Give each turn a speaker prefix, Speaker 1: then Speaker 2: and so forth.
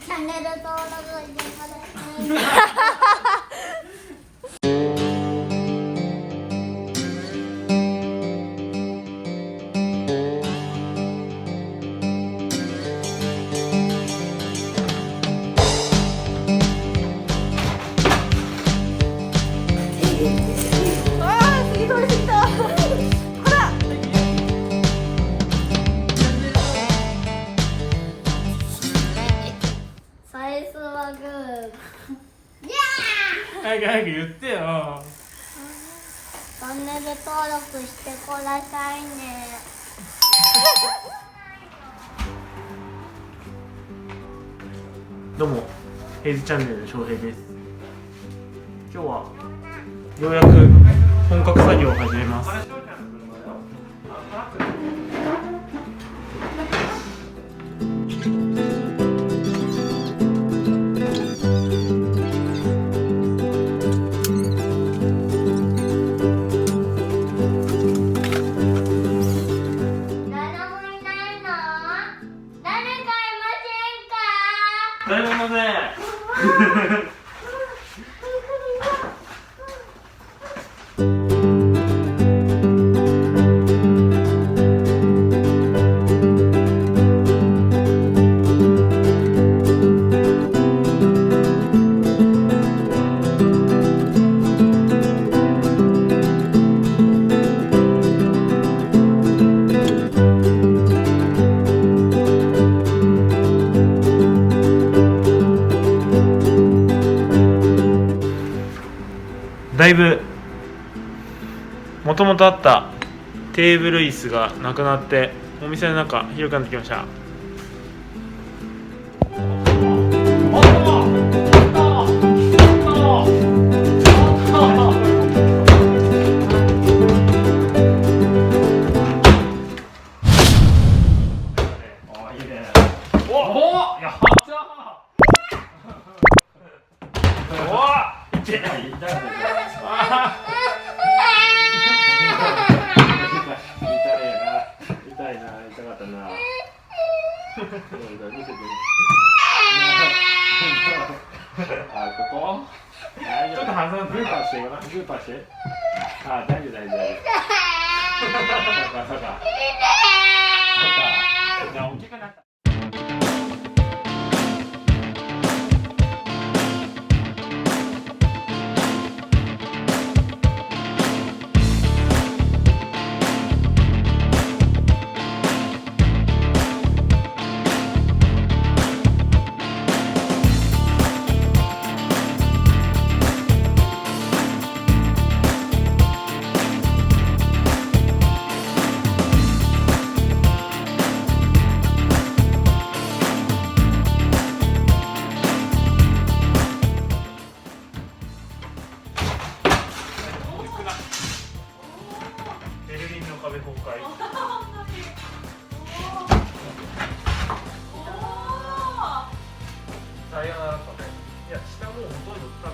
Speaker 1: チャンネル登録してください。
Speaker 2: 早く言ってよ。
Speaker 1: チャンネル登録してくださいね。
Speaker 2: どうも、ヘイズチャンネルの翔平です。今日はようやく本格作業を始めます。誰もいません。だいぶもともとあったテーブル椅子がなくなってお店の中広くなってきました。ちょっとハンドルグーパーしてよな、グーパーして。あ、大丈夫大丈夫。そうか。じゃあ大きくなった。壁崩壊。さよなら壁。いや、下もうほとんど使っ